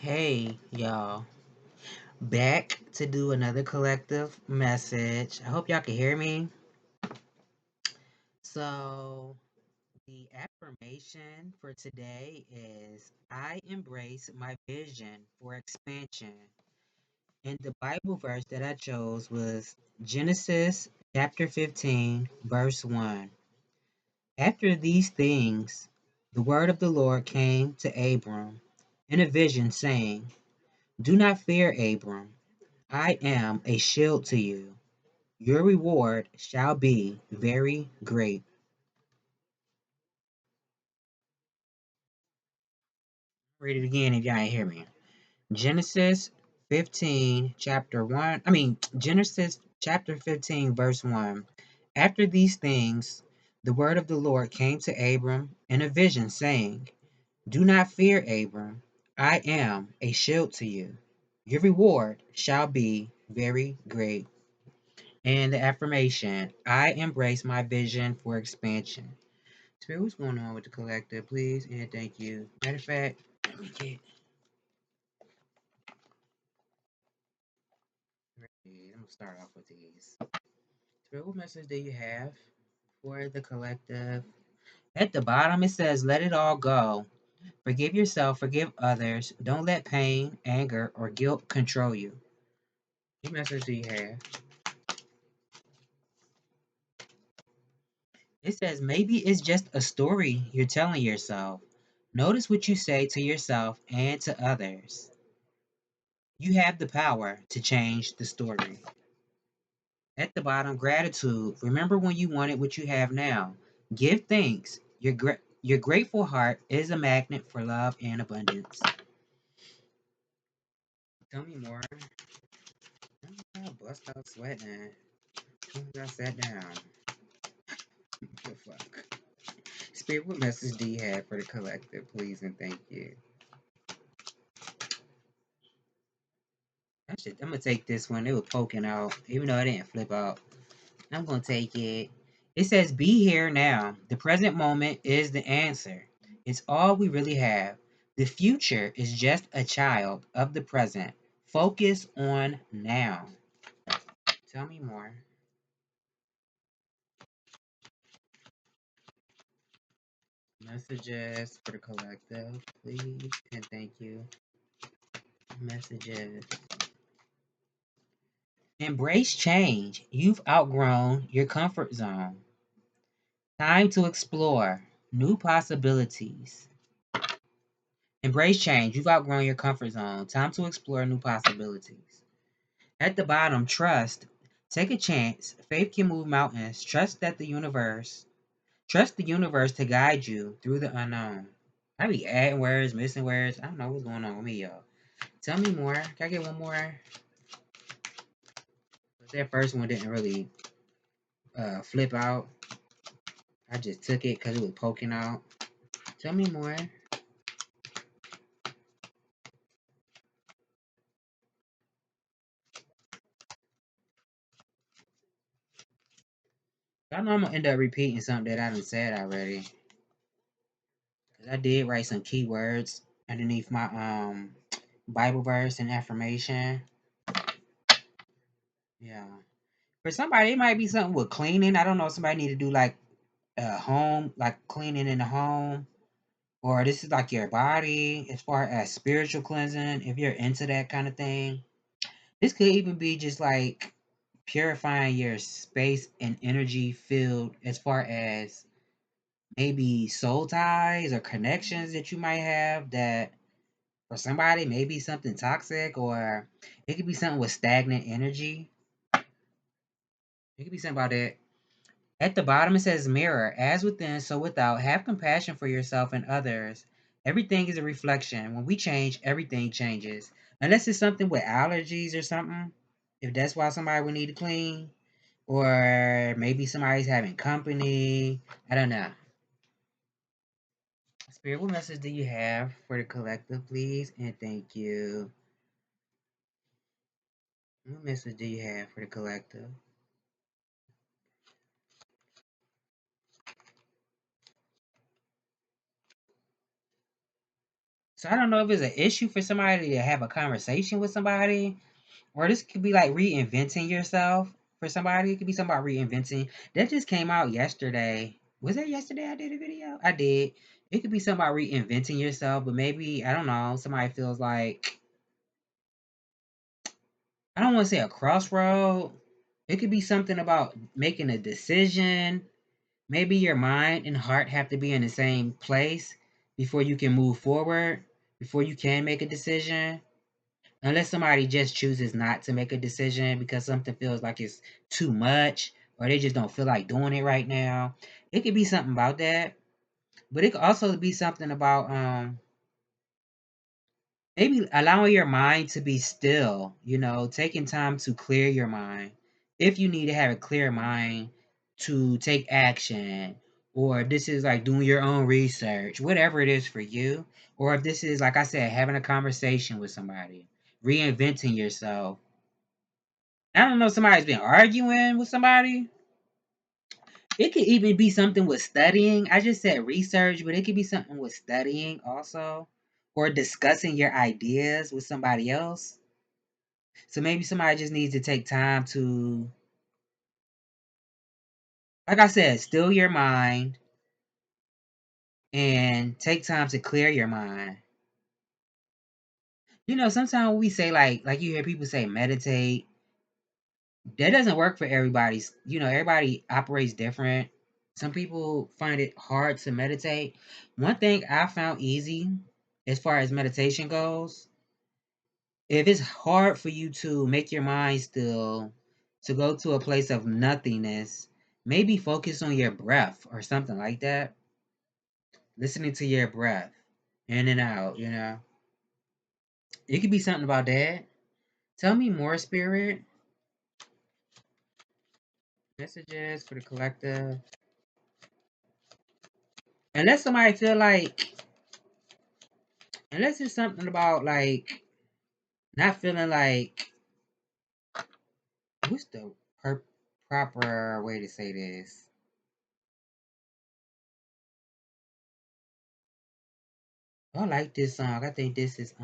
Hey, y'all. Back to do another collective message. I hope y'all can hear me. So, the affirmation for today is I embrace my vision for expansion. And the Bible verse that I chose was Genesis chapter 15, verse 1. After these things, the word of the Lord came to Abram in a vision, saying, Do not fear, Abram. I am a shield to you. Your reward shall be very great. Read it again if y'all ain't hear me. Genesis 15, chapter 1. Genesis chapter 15, verse 1. After these things, the word of the Lord came to Abram in a vision, saying, Do not fear, Abram. I am a shield to you. Your reward shall be very great. And the affirmation I embrace my vision for expansion. Spirit, what's going on with the collective, please? And thank you. Matter of fact, let me get. I'm gonna start off with these. Spirit, what message do you have for the collective? At the bottom, it says, Let it all go. Forgive yourself, forgive others. Don't let pain, anger, or guilt control you. What message do you have? It says, Maybe it's just a story you're telling yourself. Notice what you say to yourself and to others. You have the power to change the story. At the bottom, gratitude. Remember when you wanted what you have now. Give thanks. Your grateful heart is a magnet for love and abundance. Tell me more. I bust out sweating. I sat down. What the fuck? Spirit, what message do you have for the collective, please and thank you? I'm gonna take this one. It was poking out, even though I didn't flip out. I'm gonna take it. It says, Be here now. The present moment is the answer. It's all we really have. The future is just a child of the present. Focus on now. Tell me more. Messages for the collective, please, and thank you. Messages. Embrace change. You've outgrown your comfort zone. Time to explore new possibilities. Embrace change. You've outgrown your comfort zone. Time to explore new possibilities. At the bottom, trust. Take a chance. Faith can move mountains. Trust the universe to guide you through the unknown. I be adding words, missing words. I don't know what's going on with me, y'all. Tell me more. Can I get one more? That first one didn't really flip out. I just took it because it was poking out. Tell me more. I know I'm gonna end up repeating something that I done said already. Cause I did write some keywords underneath my Bible verse and affirmation. Yeah. For somebody, it might be something with cleaning. I don't know. Somebody need to do like home, like cleaning in the home, or this is like your body as far as spiritual cleansing. If you're into that kind of thing, this could even be just like purifying your space and energy field as far as maybe soul ties or connections that you might have that for somebody maybe something toxic, or it could be something with stagnant energy. It could be something about it. At the bottom, it says mirror. As within, so without. Have compassion for yourself and others. Everything is a reflection. When we change, everything changes. Unless it's something with allergies or something. If that's why somebody would need to clean. Or maybe somebody's having company. I don't know. Spirit, what message do you have for the collective, please? And thank you. What message do you have for the collective? So I don't know if it's an issue for somebody to have a conversation with somebody, or this could be like reinventing yourself for somebody. It could be something about reinventing. That just came out yesterday. Was that yesterday I did a video? I did. It could be something about reinventing yourself, but maybe, I don't know, somebody feels like, I don't want to say a crossroad. It could be something about making a decision. Maybe your mind and heart have to be in the same place before you can move forward, before you can make a decision. Unless somebody just chooses not to make a decision because something feels like it's too much, or they just don't feel like doing it right now. It could be something about that. But it could also be something about maybe allowing your mind to be still, taking time to clear your mind. If you need to have a clear mind to take action, or if this is like doing your own research, whatever it is for you, or if this is, like I said, having a conversation with somebody, reinventing yourself. I don't know, somebody's been arguing with somebody. It could even be something with studying. I just said research, but it could be something with studying also, or discussing your ideas with somebody else. So maybe somebody just needs to take time to, like I said, still your mind and take time to clear your mind. Sometimes we say like you hear people say meditate. That doesn't work for everybody's. Everybody operates different. Some people find it hard to meditate. One thing I found easy as far as meditation goes, if it's hard for you to make your mind still, to go to a place of nothingness, maybe focus on your breath or something like that. Listening to your breath in and out. It could be something about that. Tell me more, spirit. Messages for the collective. Unless somebody feel like, unless it's something about like not feeling like, what's the proper way to say this? I like this song. I think this is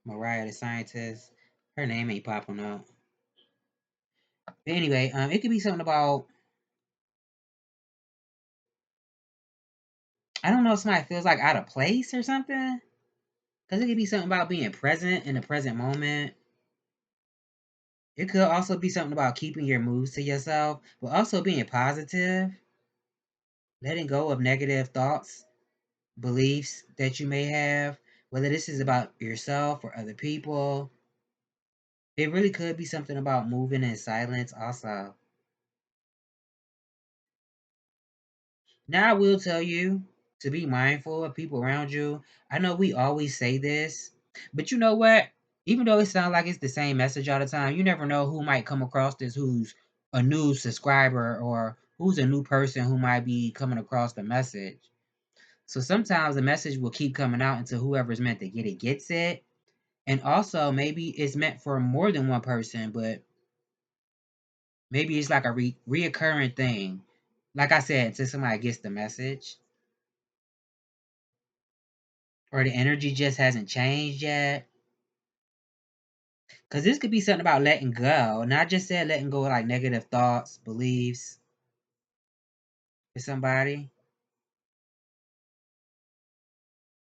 Mariah the Scientist. Her name ain't popping up. But anyway, it could be something about, I don't know if somebody feels like out of place or something. Cause it could be something about being present in the present moment. It could also be something about keeping your moves to yourself, but also being positive, letting go of negative thoughts, beliefs that you may have, whether this is about yourself or other people. It really could be something about moving in silence also. Now, I will tell you to be mindful of people around you. I know we always say this, but you know what? Even though it sounds like it's the same message all the time, you never know who might come across this, who's a new subscriber or who's a new person who might be coming across the message. So sometimes the message will keep coming out until whoever's meant to get it gets it. And also, maybe it's meant for more than one person, but maybe it's like a reoccurring thing. Like I said, until somebody gets the message, or the energy just hasn't changed yet. Because this could be something about letting go. And I just said letting go of like negative thoughts, beliefs for somebody.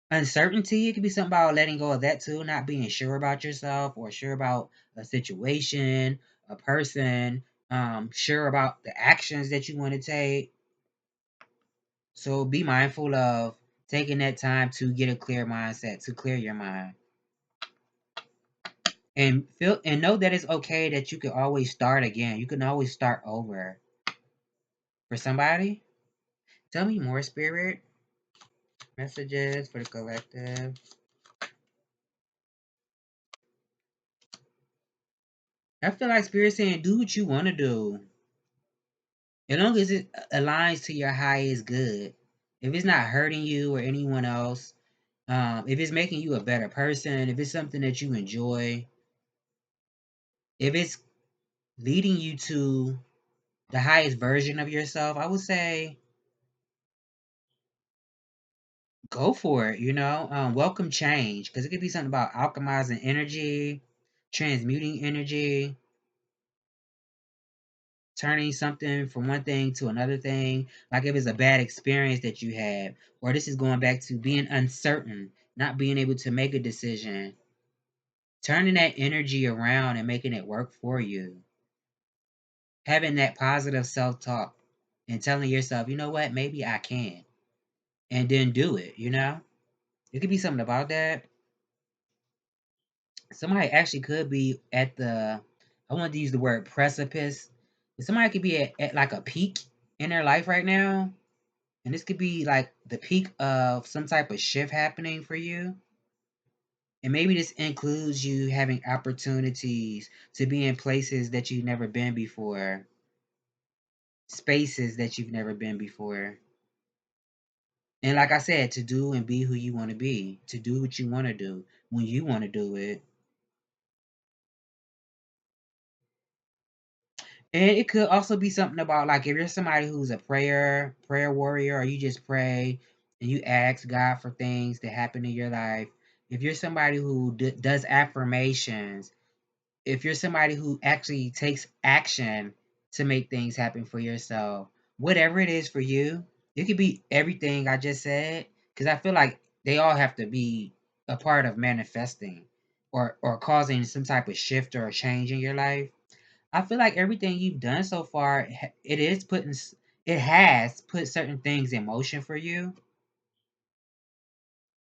Uncertainty, it could be something about letting go of that too, not being sure about yourself or sure about a situation, a person, sure about the actions that you want to take. So be mindful of taking that time to get a clear mindset, to clear your mind. And feel and know that it's okay that you can always start again. You can always start over. For somebody, tell me more, spirit. Messages for the collective. I feel like spirit saying do what you want to do. As long as it aligns to your highest good. If it's not hurting you or anyone else, if it's making you a better person, if it's something that you enjoy, if it's leading you to the highest version of yourself, I would say go for it, welcome change, because it could be something about alchemizing energy, transmuting energy, turning something from one thing to another thing. Like if it's a bad experience that you had, or this is going back to being uncertain, not being able to make a decision, turning that energy around and making it work for you. Having that positive self talk and telling yourself, you know what, maybe I can, and then do it. It could be something about that. Somebody actually could be at the, I want to use the word precipice, but somebody could be at like a peak in their life right now. And this could be like the peak of some type of shift happening for you. And maybe this includes you having opportunities to be in places that you've never been before, spaces that you've never been before. And like I said, to do and be who you want to be, to do what you want to do when you want to do it. And it could also be something about like if you're somebody who's a prayer warrior, or you just pray and you ask God for things to happen in your life. If you're somebody who does affirmations, if you're somebody who actually takes action to make things happen for yourself, whatever it is for you, it could be everything I just said, because I feel like they all have to be a part of manifesting or causing some type of shift or a change in your life. I feel like everything you've done so far, it has put certain things in motion for you.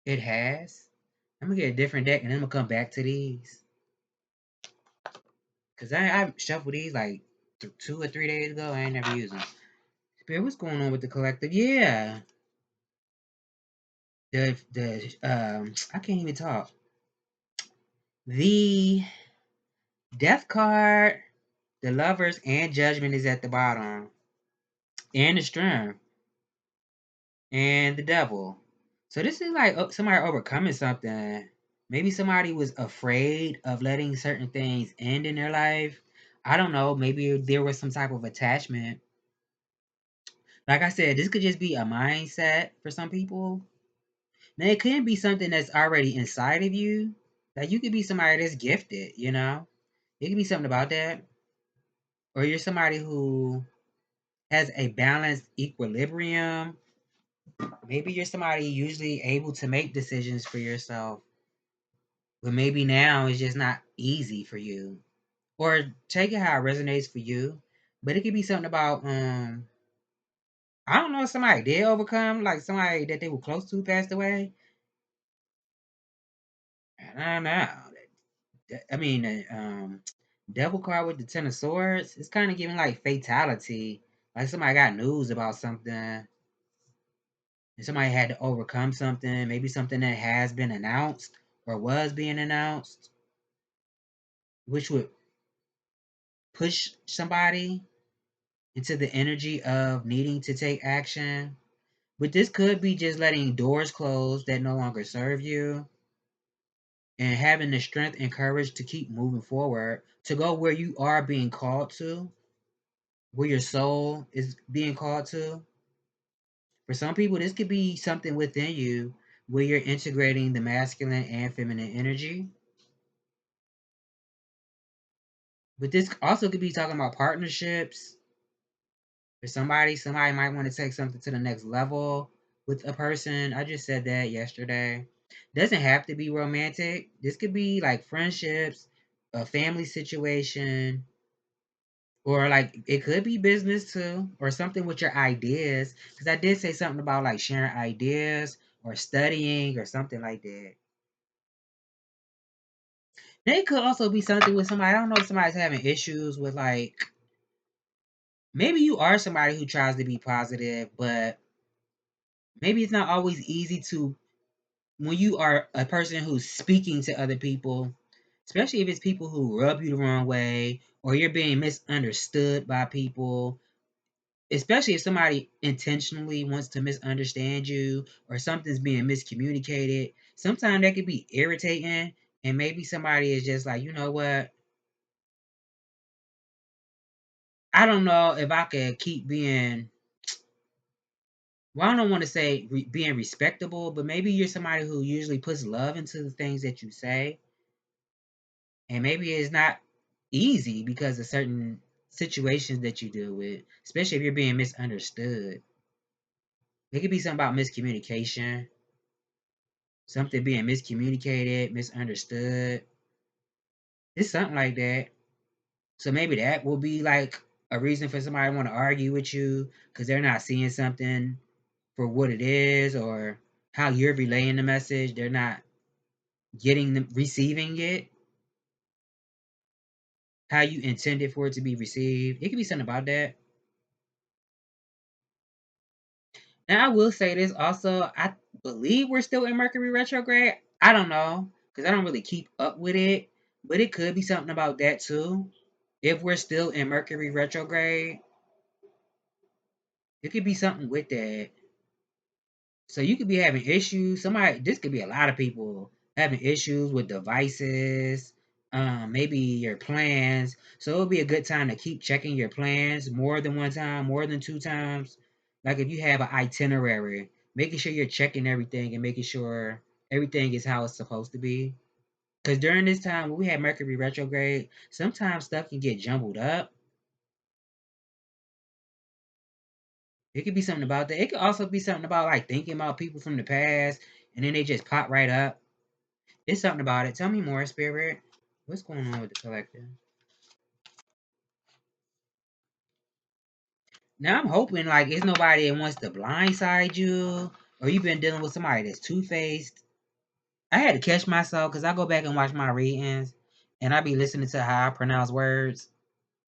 It has. I'm gonna get a different deck and then I'm gonna come back to these. Cause I shuffled these like 2 or 3 days ago. I ain't never used them. Spirit, what's going on with the collective? Yeah, the I can't even talk. The Death card, the Lovers, and Judgment is at the bottom, and the Strength, and the Devil. So this is like somebody overcoming something. Maybe somebody was afraid of letting certain things end in their life. I don't know. Maybe there was some type of attachment. Like I said, this could just be a mindset for some people. Now it could be something that's already inside of you. Like you could be somebody that's gifted. It could be something about that. Or you're somebody who has a balanced equilibrium. Maybe you're somebody usually able to make decisions for yourself. But maybe now it's just not easy for you. Or take it how it resonates for you. But it could be something about I don't know if somebody did overcome, like somebody that they were close to passed away. I don't know. I mean, Devil card with the Ten of Swords. It's kind of giving like fatality. Like somebody got news about something, and somebody had to overcome something. Maybe something that has been announced or was being announced, which would push somebody into the energy of needing to take action. But this could be just letting doors close that no longer serve you, and having the strength and courage to keep moving forward, to go where you are being called to, where your soul is being called to. For some people, this could be something within you where you're integrating the masculine and feminine energy. But this also could be talking about partnerships. For somebody might want to take something to the next level with a person. I just said that yesterday. Doesn't have to be romantic. This could be like friendships, a family situation, or like it could be business too, or something with your ideas. Because I did say something about like sharing ideas or studying or something like that. Then it could also be something with somebody. I don't know if somebody's having issues with like maybe you are somebody who tries to be positive, but maybe it's not always easy to when you are a person who's speaking to other people, especially if it's people who rub you the wrong way or you're being misunderstood by people, especially if somebody intentionally wants to misunderstand you or something's being miscommunicated. Sometimes that could be irritating, and maybe somebody is just like, you know what? I don't know if I could keep being Well, I don't want to say being respectable, but maybe you're somebody who usually puts love into the things that you say, and maybe it's not easy because of certain situations that you deal with, especially if you're being misunderstood. It could be something about miscommunication, something being miscommunicated, misunderstood. It's something like that. So maybe that will be like a reason for somebody to want to argue with you because they're not seeing something for what it is, or how you're relaying the message. They're not receiving it how you intended for it to be received. It could be something about that. And I will say this also, I believe we're still in Mercury retrograde. I don't know because I don't really keep up with it, but it could be something about that too. If we're still in Mercury retrograde, it could be something with that. So you could be having issues. This could be a lot of people having issues with devices, maybe your plans. So it'll be a good time to keep checking your plans more than one time, more than two times. Like if you have an itinerary, making sure you're checking everything and making sure everything is how it's supposed to be. Because during this time when we have Mercury retrograde, sometimes stuff can get jumbled up. It could be something about that. It could also be something about like thinking about people from the past and then they just pop right up. It's something about it. Tell me more, Spirit. What's going on with the collective? Now I'm hoping like it's nobody that wants to blindside you, or you've been dealing with somebody that's two faced. I had to catch myself because I go back and watch my readings, and I be listening to how I pronounce words,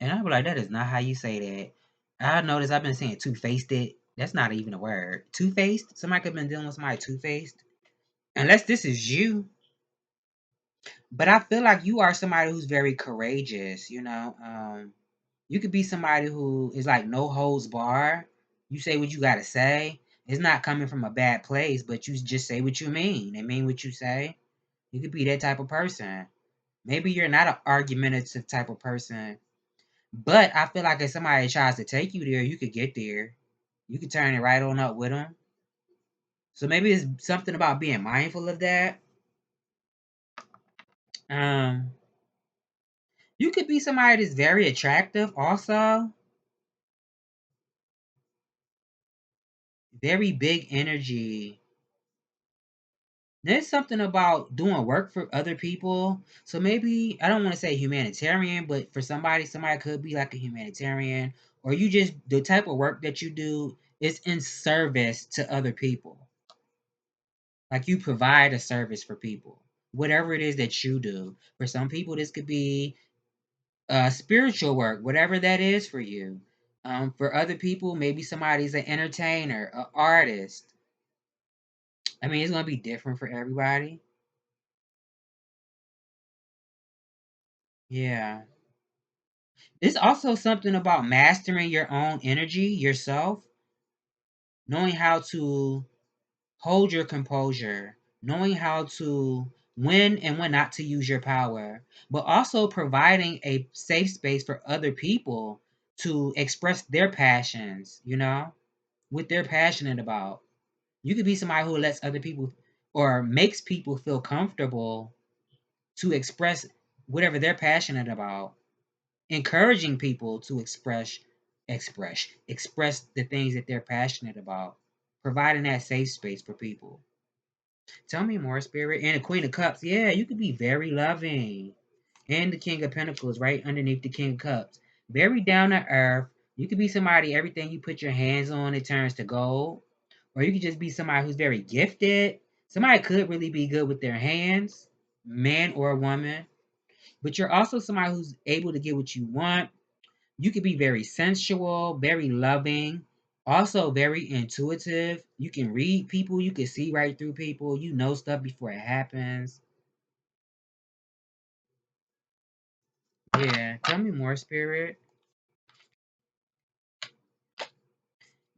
and I be like, that is not how you say that. I noticed I've been saying two faced. It that's not even a word. Two faced. Somebody could have been dealing with somebody two faced, unless this is you. But I feel like you are somebody who's very courageous. You could be somebody who is like no holds bar. You say what you gotta say. It's not coming from a bad place, but you just say what you mean and mean what you say. You could be that type of person. Maybe you're not an argumentative type of person, but I feel like if somebody tries to take you there, you could get there. You could turn it right on up with them. So maybe it's something about being mindful of that. Um, you could be somebody that's very attractive, also very big energy. There's something about doing work for other people. So maybe I don't want to say humanitarian, but for somebody could be like a humanitarian, or you just the type of work that you do is in service to other people. Like you provide a service for people, whatever it is that you do. For some people, this could be spiritual work, whatever that is for you. For other people, maybe somebody's an entertainer, an artist. I mean, it's gonna be different for everybody. Yeah. It's also something about mastering your own energy yourself, knowing how to hold your composure, knowing how to when and when not to use your power, but also providing a safe space for other people to express their passions, what they're passionate about. You could be somebody who lets other people or makes people feel comfortable to express whatever they're passionate about, encouraging people to express the things that they're passionate about, providing that safe space for people. Tell me more, Spirit. And the Queen of Cups, yeah, you could be very loving. And the King of Pentacles right underneath the King of Cups, very down to earth. You could be somebody, everything you put your hands on it turns to gold, or you could just be somebody who's very gifted. Somebody could really be good with their hands, man or woman, but you're also somebody who's able to get what you want. You could be very sensual, very loving, also very intuitive. You can read people, you can see right through people, you know stuff before it happens. Yeah, tell me more, Spirit.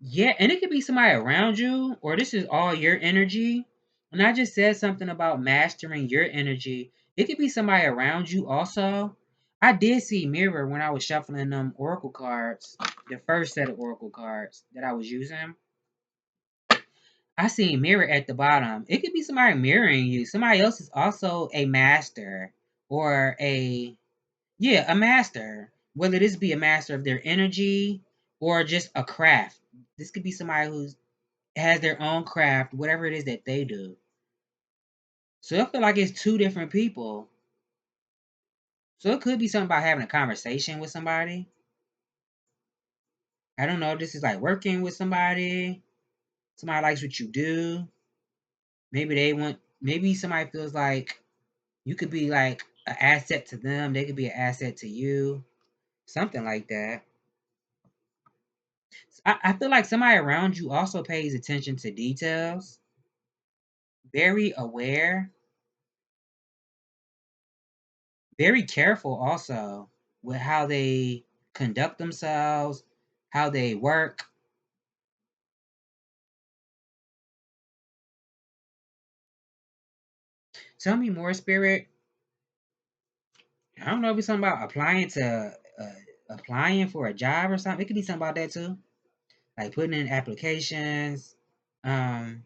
Yeah, and it could be somebody around you, or this is all your energy. And I just said something about mastering your energy. It could be somebody around you also. I did see mirror when I was shuffling them oracle cards, the first set of oracle cards that I was using. I see mirror at the bottom. It could be somebody mirroring you. Somebody else is also a master or a master. Whether this be a master of their energy or just a craft. This could be somebody who has their own craft, whatever it is that they do. So I feel like it's two different people. So it could be something about having a conversation with somebody. I don't know if this is like working with somebody. Somebody likes what you do. Maybe somebody feels like you could be like an asset to them. They could be an asset to you. Something like that. I feel like somebody around you also pays attention to details. Very aware. Very careful also with how they conduct themselves, how they work. Tell me more, Spirit. I don't know if it's something about applying for a job or something. It could be something about that too, like putting in applications. Um,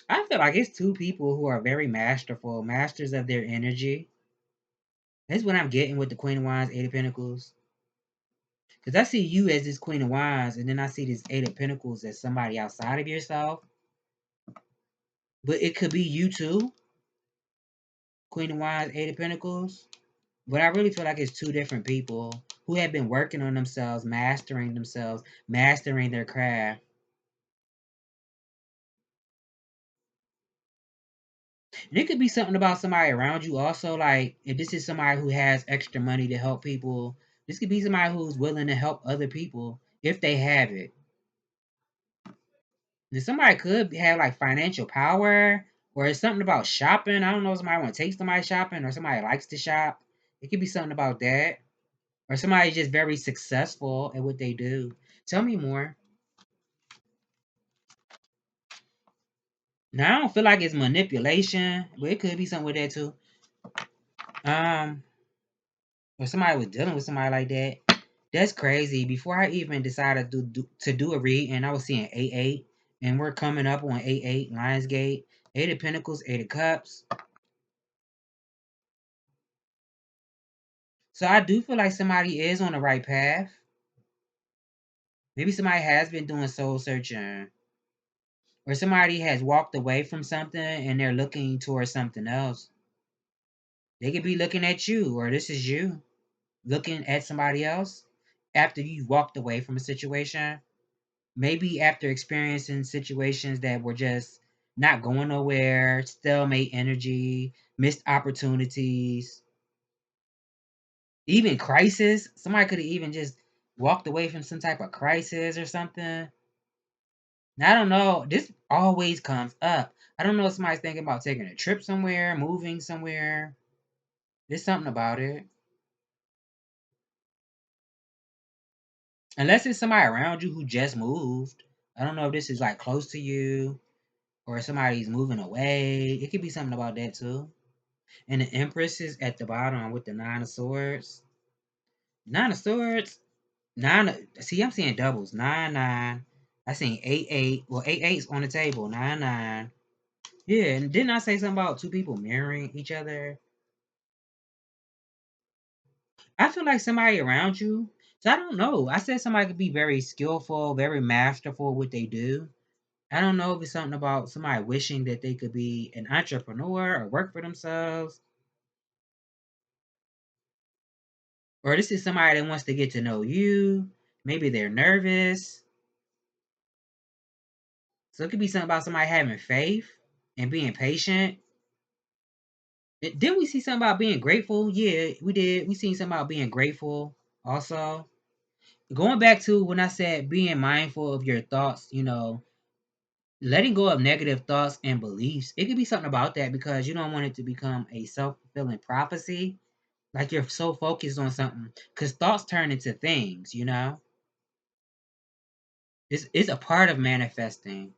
I feel like it's two people who are very masterful, masters of their energy. That's what I'm getting with the Queen of Wands, Eight of Pentacles. Because I see you as this Queen of Wands, and then I see this Eight of Pentacles as somebody outside of yourself. But it could be you too, Queen of Wands, Eight of Pentacles. But I really feel like it's two different people who have been working on themselves, mastering their craft. And it could be something about somebody around you also. Like, if this is somebody who has extra money to help people, this could be somebody who's willing to help other people if they have it. And somebody could have like financial power, or it's something about shopping. I don't know if somebody want to take somebody shopping, or somebody likes to shop. It could be something about that. Or somebody just very successful at what they do. Tell me more. Now I don't feel like it's manipulation, but it could be something with that too. Um, or somebody was dealing with somebody like that. That's crazy. Before I even decided to do a read, and I was seeing 8-8, and we're coming up on 8-8, Lionsgate, Eight of Pentacles, Eight of Cups. So I do feel like somebody is on the right path. Maybe somebody has been doing soul searching, or somebody has walked away from something and they're looking towards something else. They could be looking at you, or this is you looking at somebody else after you walked away from a situation. Maybe after experiencing situations that were just not going nowhere, stalemate energy, missed opportunities, even crisis. Somebody could have even just walked away from some type of crisis or something. Now, I don't know. This always comes up. I don't know if somebody's thinking about taking a trip somewhere, moving somewhere. There's something about it. Unless it's somebody around you who just moved. I don't know if this is like close to you or somebody's moving away. It could be something about that too. And the Empress is at the bottom with the Nine of Swords. Nine of Swords. See, I'm seeing doubles. 9-9. I seen 8-8. Well, 8-8's on the table. 9-9. Yeah, and didn't I say something about two people mirroring each other? I feel like somebody around you. So I don't know. I said somebody could be very skillful, very masterful at what they do. I don't know if it's something about somebody wishing that they could be an entrepreneur or work for themselves. Or this is somebody that wants to get to know you. Maybe they're nervous. So it could be something about somebody having faith and being patient. Didn't we see something about being grateful? Yeah, we did. We seen something about being grateful also. Going back to when I said being mindful of your thoughts, letting go of negative thoughts and beliefs. It could be something about that because you don't want it to become a self-fulfilling prophecy. Like you're so focused on something. Because thoughts turn into things. It's a part of manifesting.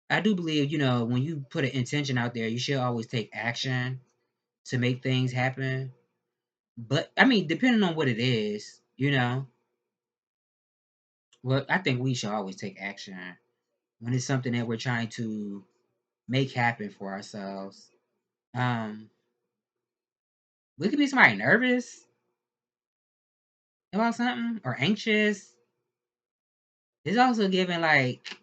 I do believe, when you put an intention out there, you should always take action to make things happen. But I mean, depending on what it is. Well, I think we should always take action when it's something that we're trying to make happen for ourselves. Um, we could be somebody nervous about something or anxious. It's also giving like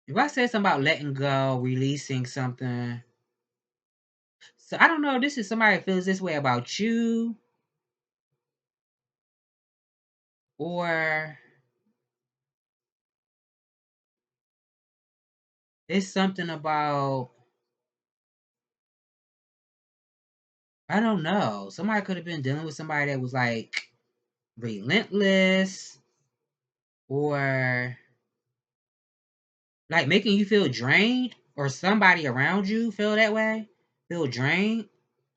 if I said something about letting go, releasing something. So I don't know if this is somebody that feels this way about you or it's something about I don't know. Somebody could have been dealing with somebody that was like relentless or like making you feel drained or somebody around you feel that way, feel drained,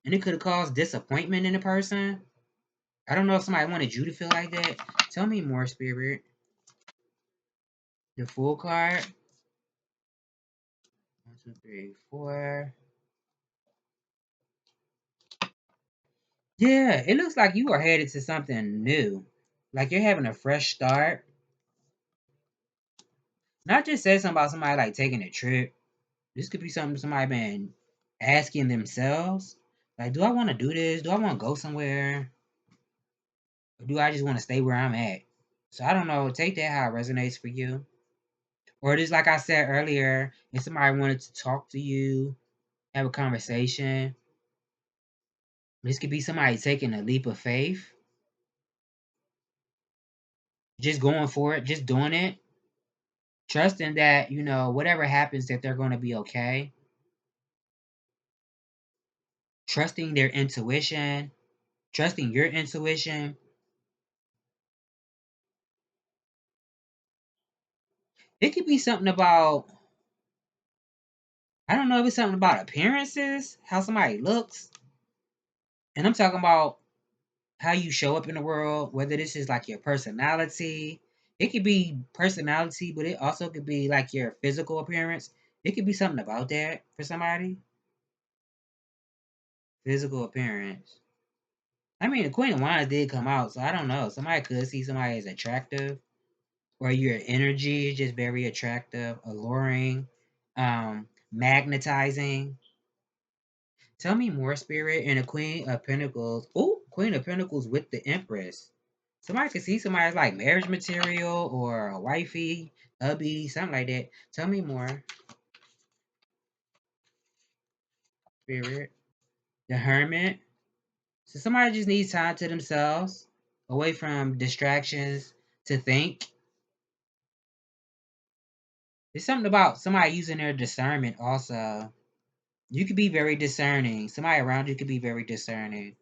and it could have caused disappointment in the person. I don't know if somebody wanted you to feel like that. Tell me more, Spirit. The Fool card. 1, 2, 3, 4. Yeah, it looks like you are headed to something new. Like you're having a fresh start. Not just say something about somebody like taking a trip. This could be something somebody been asking themselves. Like, do I want to do this? Do I want to go somewhere? Or do I just want to stay where I'm at? So I don't know. Take that how it resonates for you. Or just like I said earlier, if somebody wanted to talk to you, have a conversation, this could be somebody taking a leap of faith, just going for it, just doing it, trusting that, whatever happens, that they're going to be okay, trusting their intuition, trusting your intuition. It could be something about, I don't know if it's something about appearances, how somebody looks. And I'm talking about how you show up in the world, whether this is like your personality. It could be personality, but it also could be like your physical appearance. It could be something about that for somebody. Physical appearance. I mean, the Queen of Wands did come out, so I don't know. Somebody could see somebody as attractive, or your energy is just very attractive, alluring, magnetizing. Tell me more, Spirit. And the Queen of Pentacles. Oh, Queen of Pentacles with the Empress. Somebody could see somebody as like marriage material or a wifey, hubby, something like that. Tell me more, Spirit. The Hermit. So somebody just needs time to themselves, away from distractions to think. There's something about somebody using their discernment also. You could be very discerning. Somebody around you could be very discerning.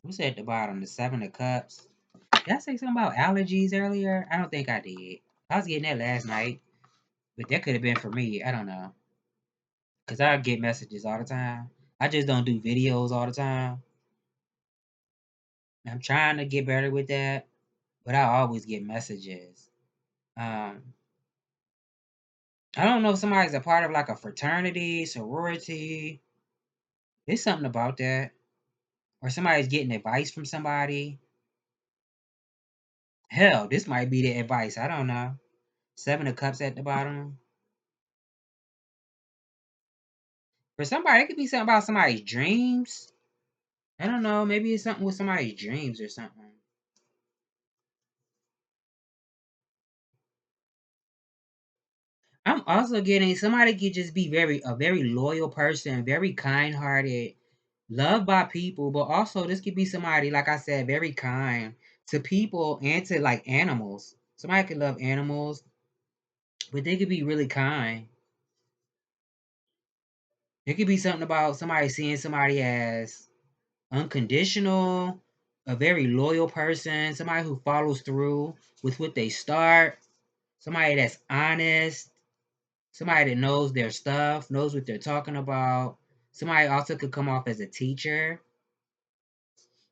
Who's at the bottom? The Seven of Cups. Did I say something about allergies earlier? I don't think I did. I was getting that last night, but that could have been for me. I don't know. Because I get messages all the time. I just don't do videos all the time. I'm trying to get better with that, but I always get messages. Um, I don't know if somebody's a part of like a fraternity, sorority. There's something about that. Or somebody's getting advice from somebody. Hell, this might be the advice. I don't know. Seven of Cups at the bottom. For somebody, it could be something about somebody's dreams. I don't know. Maybe it's something with somebody's dreams or something. I'm also getting somebody could just be a very loyal person, very kind hearted, loved by people, but also this could be somebody, like I said, very kind to people and to like animals. Somebody could love animals, but they could be really kind. It could be something about somebody seeing somebody as unconditional, a very loyal person, somebody who follows through with what they start, somebody that's honest, somebody that knows their stuff, knows what they're talking about. Somebody also could come off as a teacher.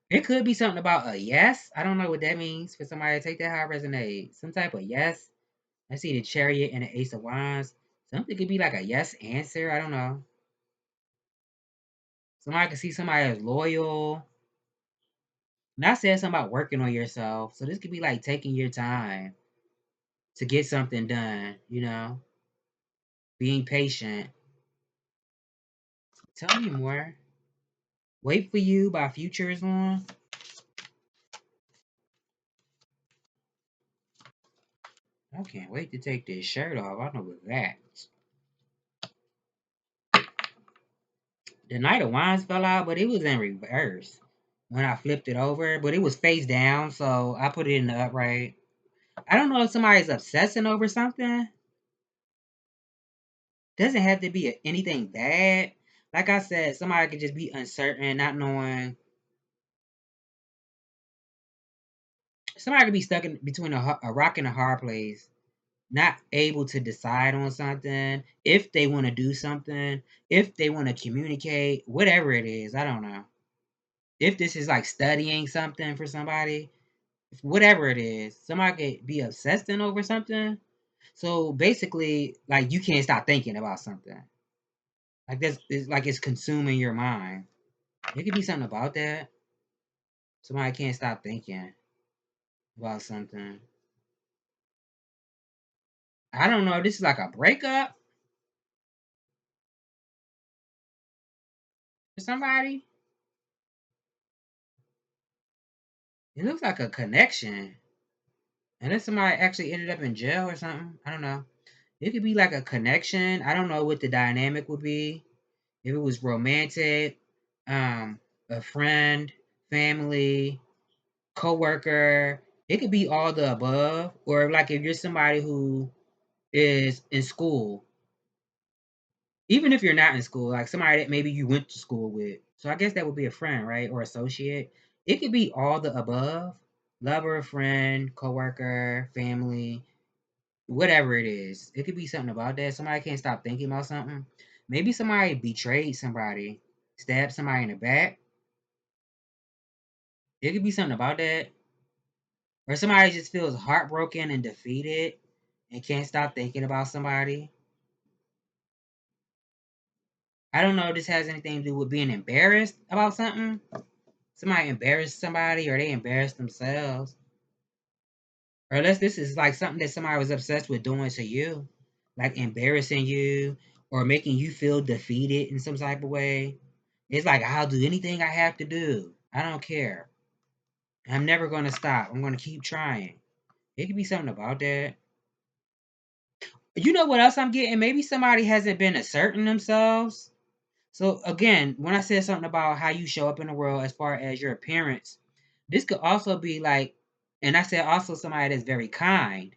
It could be something about a yes. I don't know what that means for somebody to take that how it resonates. Some type of yes. I see the Chariot and the Ace of Wands. Something could be like a yes answer. I don't know. Somebody could see somebody as loyal. And I said something about working on yourself. So this could be like taking your time to get something done, being patient. Tell me more. Wait for You by Future is on. I can't wait to take this shirt off. I know what that. The Knight of Wands fell out, but it was in reverse when I flipped it over. But it was face down, so I put it in the upright. I don't know if somebody's obsessing over something. Doesn't have to be anything bad. Like I said, somebody could just be uncertain, not knowing. Somebody could be stuck in between a rock and a hard place, not able to decide on something, if they want to do something, if they want to communicate, whatever it is. I don't know. If this is like studying something for somebody, whatever it is, somebody could be obsessing over something. So basically, like you can't stop thinking about something. Like this is like it's consuming your mind. It could be something about that. Somebody can't stop thinking about something. I don't know. This is like a breakup for somebody. It looks like a connection. Unless somebody actually ended up in jail or something. I don't know. It could be like a connection. I don't know what the dynamic would be. If it was romantic, um, a friend, family, coworker. It could be all the above. Or like if you're somebody who is in school, even if you're not in school, like somebody that maybe you went to school with. So I guess that would be a friend, right? Or associate. It could be all the above. Lover, friend, coworker, family, whatever it is. It could be something about that. Somebody can't stop thinking about something. Maybe somebody betrayed somebody, stabbed somebody in the back. It could be something about that. Or somebody just feels heartbroken and defeated and can't stop thinking about somebody. I don't know if this has anything to do with being embarrassed about something. Somebody embarrassed somebody or they embarrassed themselves. Or unless this is like something that somebody was obsessed with doing to you, like embarrassing you or making you feel defeated in some type of way. It's like, I'll do anything I have to do. I don't care. I'm never going to stop. I'm going to keep trying. It could be something about that. You know what else I'm getting? Maybe somebody hasn't been asserting themselves. So again, when I said something about how you show up in the world as far as your appearance, this could also be like, and I said also somebody that's very kind.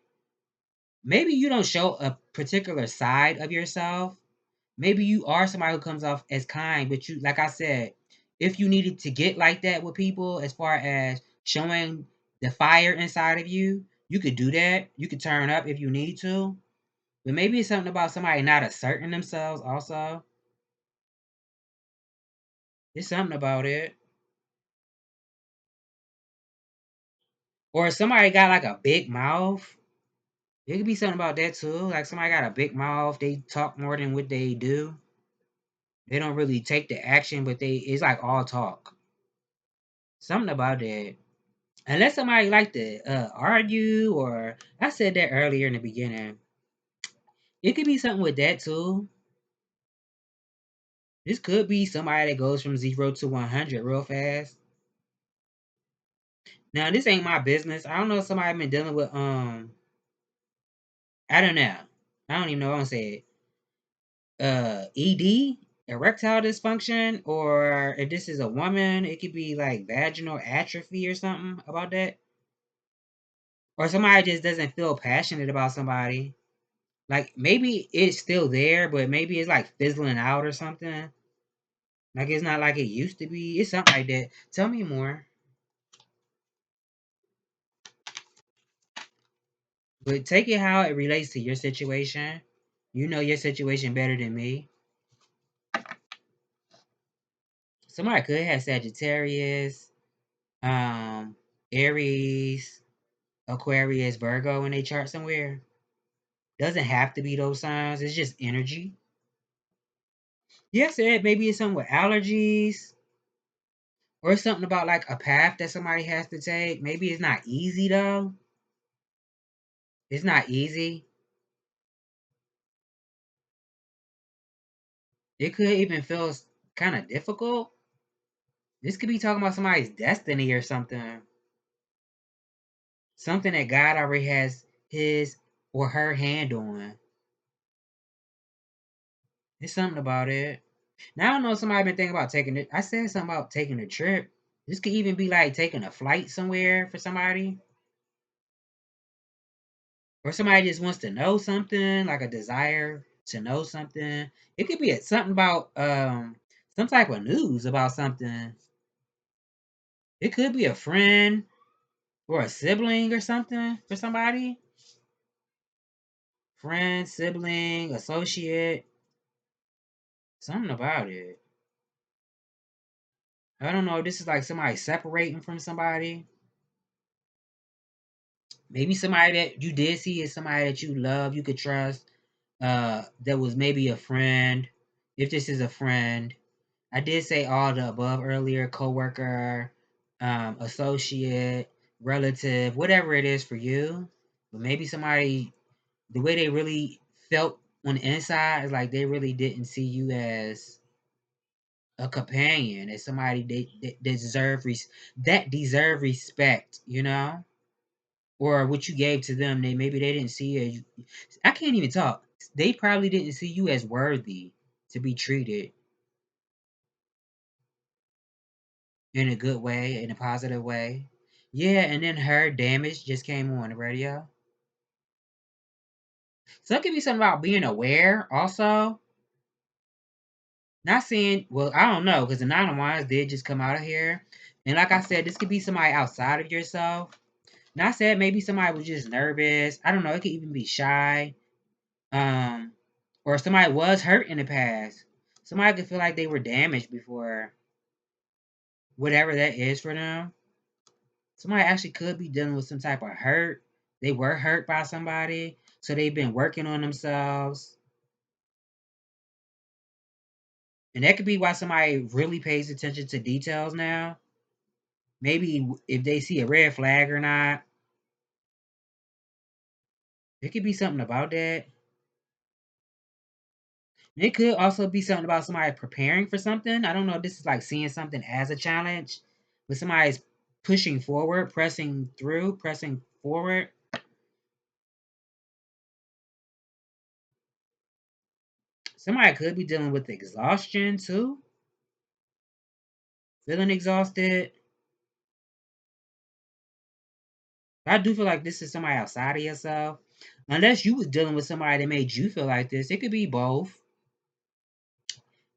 Maybe you don't show a particular side of yourself. Maybe you are somebody who comes off as kind, but you, like I said, if you needed to get like that with people as far as showing the fire inside of you, you could do that. You could turn up if you need to. But maybe it's something about somebody not asserting themselves also. It's something about it. Or somebody got like a big mouth. It could be something about that too. Like somebody got a big mouth, they talk more than what they do. They don't really take the action, but it's like all talk. Something about that. Unless somebody like to argue, or I said that earlier in the beginning. It could be something with that too. This could be somebody that goes from 0 to 100 real fast. Now this ain't my business. I don't know if somebody been dealing with I don't know. I don't even know. I don't say ED, erectile dysfunction, or if this is a woman, it could be like vaginal atrophy or something about that. Or somebody just doesn't feel passionate about somebody. Like maybe it's still there, but maybe it's like fizzling out or something. Like it's not like it used to be. It's something like that. Tell me more. But take it how it relates to your situation. You know your situation better than me. Somebody could have Sagittarius, um, Aries, Aquarius, Virgo in their chart somewhere. Doesn't have to be those signs. It's just energy. Yes, maybe it's something with allergies Or something about like a path that somebody has to take. Maybe it's not easy though. It's not easy. It could even feel kind of difficult. This could be talking about somebody's destiny or something. Something that God already has his or her hand on. It's something about it. Now I don't know if somebody been thinking about taking it. I said something about taking a trip. This could even be like taking a flight somewhere for somebody. Or somebody just wants to know something, like a desire to know something. It could be something about some type of news about something. It could be a friend or a sibling or something for somebody. Friend, sibling, associate, something about it. I don't know. This is like somebody separating from somebody. Maybe somebody that you did see is somebody that you love, you could trust. That was maybe a friend. If this is a friend, I did say all the above earlier: coworker, associate, relative, whatever it is for you. But maybe somebody, the way they really felt on the inside is like they really didn't see you as a companion, as somebody that deserve respect, you know, or what you gave to them. They didn't see you as, I can't even talk. They probably didn't see you as worthy to be treated in a good way, in a positive way. Yeah, and then her damage just came on the radio. So it could be something about being aware also. Not saying, well, I don't know, because the Nine of Wands did just come out of here. And like I said, this could be somebody outside of yourself. Not said maybe somebody was just nervous. I don't know. It could even be shy. Um, or somebody was hurt in the past. Somebody could feel like they were damaged before, whatever that is for them. Somebody actually could be dealing with some type of hurt. They were hurt by somebody, so they've been working on themselves. And that could be why somebody really pays attention to details now. Maybe if they see a red flag or not. It could be something about that. It could also be something about somebody preparing for something. I don't know if this is like seeing something as a challenge, but somebody's pushing forward, pressing through, pressing forward. Somebody could be dealing with exhaustion too, feeling exhausted. I do feel like this is somebody outside of yourself. Unless you was dealing with somebody that made you feel like this, it could be both.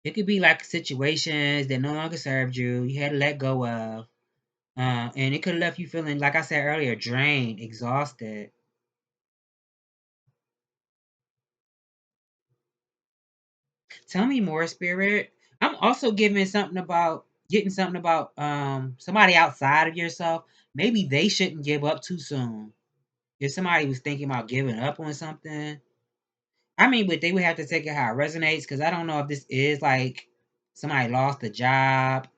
It could be like situations that no longer served you, you had to let go of. And it could have left you feeling, like I said earlier, drained, exhausted. Tell me more, Spirit. I'm also getting something about somebody outside of yourself. Maybe they shouldn't give up too soon. If somebody was thinking about giving up on something, I mean, but they would have to take it how it resonates, because I don't know if this is like somebody lost a job.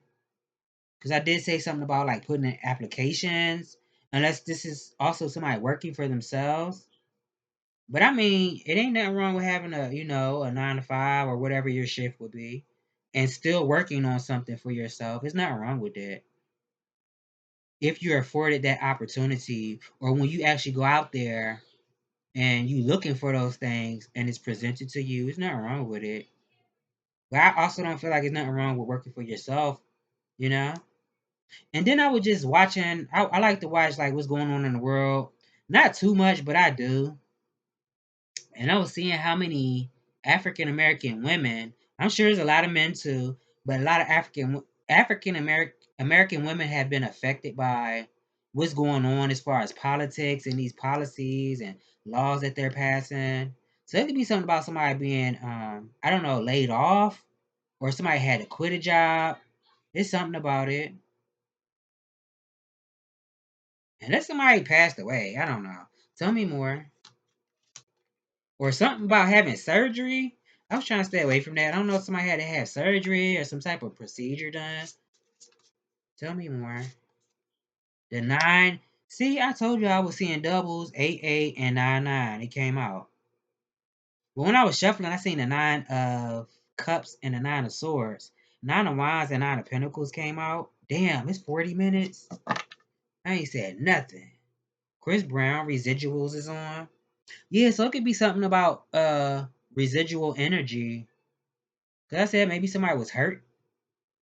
Because I did say something about like putting in applications, unless this is also somebody working for themselves. But I mean, it ain't nothing wrong with having a 9 to 5 or whatever your shift would be, and still working on something for yourself. There's nothing wrong with that. If you're afforded that opportunity, or when you actually go out there and you looking for those things and it's presented to you, there's nothing wrong with it. But I also don't feel like there's nothing wrong with working for yourself, you know? And then I was just watching, I like to watch like what's going on in the world. Not too much, but I do. And I was seeing how many African American women, I'm sure there's a lot of men too, but a lot of African American women have been affected by what's going on as far as politics and these policies and laws that they're passing. So it could be something about somebody being, I don't know, laid off, or somebody had to quit a job. There's something about it. Unless somebody passed away, I don't know. Tell me more. Or something about having surgery. I was trying to stay away from that. I don't know if somebody had to have surgery or some type of procedure done. Tell me more. The 9. See, I told you I was seeing doubles, 8, 8, and 9, 9. It came out. But when I was shuffling, I seen the 9 of cups and the 9 of swords. 9 of wands and 9 of pentacles came out. Damn, it's 40 minutes. I ain't said nothing. Chris Brown residuals is on. Yeah, so it could be something about residual energy. Cause I said maybe somebody was hurt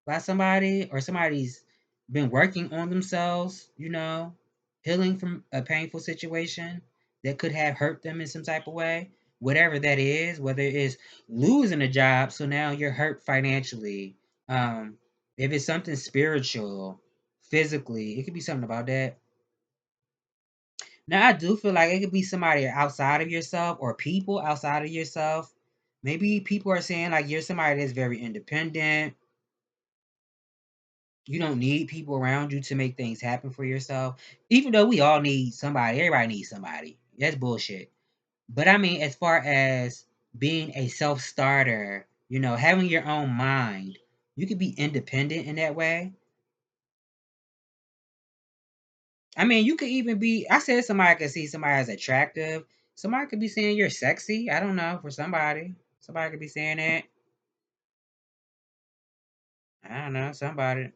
by somebody, or somebody's been working on themselves, healing from a painful situation that could have hurt them in some type of way. Whatever that is, whether it's losing a job, so now you're hurt financially. Um, if it's something spiritual, physically, it could be something about that. Now, I do feel like it could be somebody outside of yourself or people outside of yourself. Maybe people are saying like you're somebody that's very independent. You don't need people around you to make things happen for yourself. Even though we all need somebody, everybody needs somebody. That's bullshit. But I mean, as far as being a self starter, having your own mind, you could be independent in that way. I mean, you could even be. I said somebody could see somebody as attractive. Somebody could be saying you're sexy. I don't know, for somebody. Somebody could be saying that. I don't know, somebody.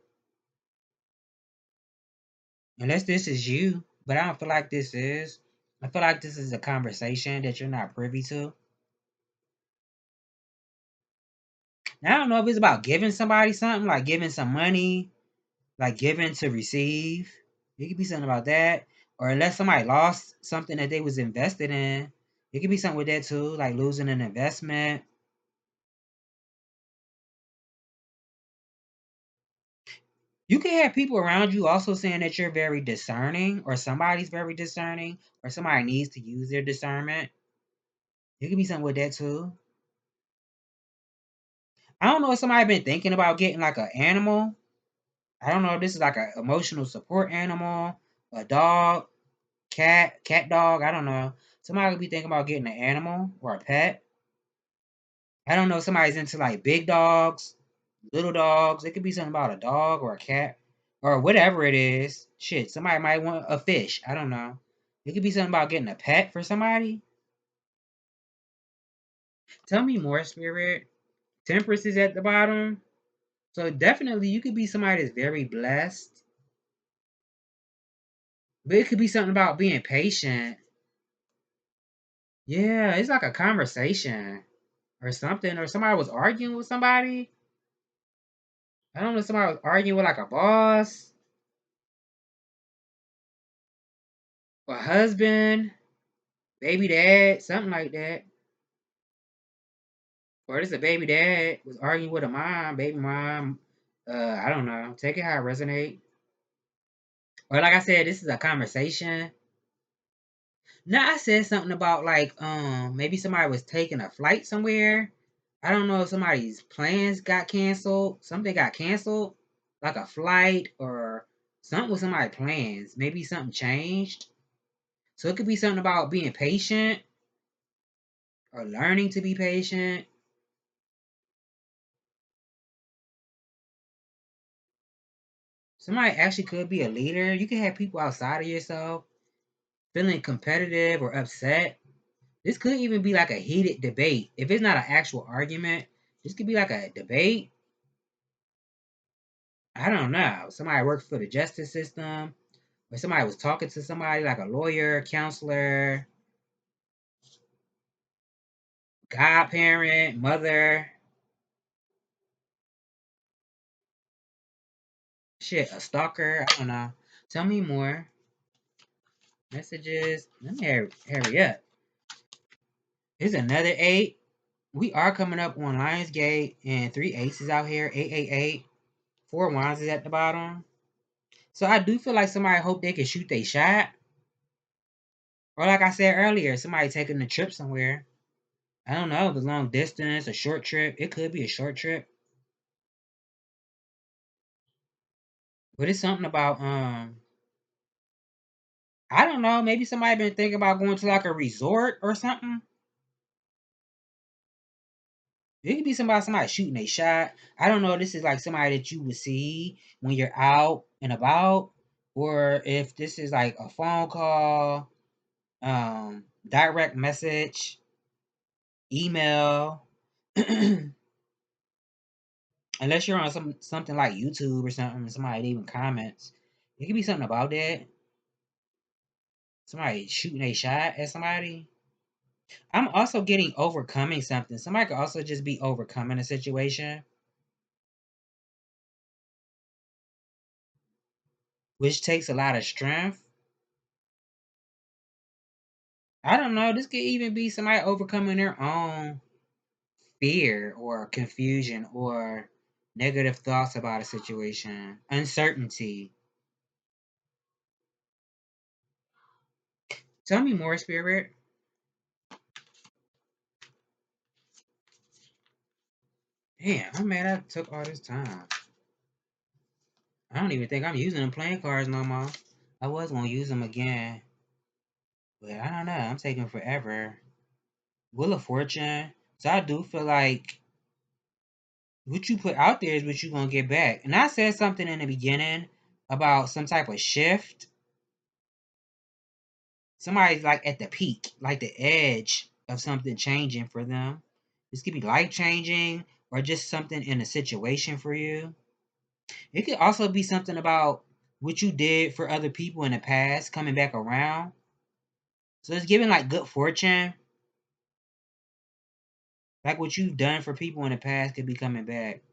Unless this is you, but I don't feel like this is. I feel like this is a conversation that you're not privy to. Now, I don't know if it's about giving somebody something, like giving some money, like giving to receive. It could be something about that. Or unless somebody lost something that they was invested in. It could be something with that too, like losing an investment. You can have people around you also saying that you're very discerning, or somebody's very discerning, or somebody needs to use their discernment. It could be something with that too. I don't know if somebody been thinking about getting like an animal. I don't know if this is like an emotional support animal, a dog, cat dog. I don't know. Somebody could be thinking about getting an animal or a pet. I don't know if somebody's into like big dogs, little dogs. It could be something about a dog or a cat or whatever it is. Shit, somebody might want a fish. I don't know. It could be something about getting a pet for somebody. Tell me more, Spirit. Temperance is at the bottom. So definitely you could be somebody that's very blessed. But it could be something about being patient. Yeah, it's like a conversation or something. Or somebody was arguing with somebody. I don't know if somebody was arguing with like a boss or husband, baby dad, something like that. Or this a baby dad was arguing with a mom, baby mom. I don't know. Take it how it resonate. Or like I said, this is a conversation. Now I said something about like maybe somebody was taking a flight somewhere. I don't know if somebody's plans got canceled. Something got canceled, like a flight or something with somebody's plans. Maybe something changed. So it could be something about being patient or learning to be patient. Somebody actually could be a leader. You can have people outside of yourself feeling competitive or upset. This could even be like a heated debate. If it's not an actual argument, this could be like a debate. I don't know. Somebody works for the justice system, or somebody was talking to somebody like a lawyer, counselor, godparent, mother, shit, a stalker. I don't know. Tell me more. Messages. Let me hurry up. Here's another 8. We are coming up on Lionsgate, and 3 aces out here. 888. 4 wands is at the bottom. So I do feel like somebody hope they can shoot their shot. Or like I said earlier, somebody taking a trip somewhere. I don't know if it's long distance, a short trip. It could be a short trip. But it's something about I don't know, maybe somebody been thinking about going to like a resort or something. It could be somebody shooting a shot. I don't know. This is like somebody that you would see when you're out and about, or if this is like a phone call, direct message, email. Unless you're on something like YouTube or something, somebody leaving comments. It could be something about that. Somebody shooting a shot at somebody. I'm also getting overcoming something. Somebody could also just be overcoming a situation, which takes a lot of strength. I don't know. This could even be somebody overcoming their own fear or confusion or negative thoughts about a situation, uncertainty. Tell me more, Spirit. Damn, I'm mad I took all this time. I don't even think I'm using them playing cards no more. I was gonna use them again, but I don't know. I'm taking forever. Wheel of Fortune. So I do feel like what you put out there is what you're gonna get back. And I said something in the beginning about some type of shift. Somebody's like at the peak, like the edge of something changing for them. This could be life changing or just something in a situation for you. It could also be something about what you did for other people in the past coming back around. So it's giving like good fortune. Like what you've done for people in the past could be coming back.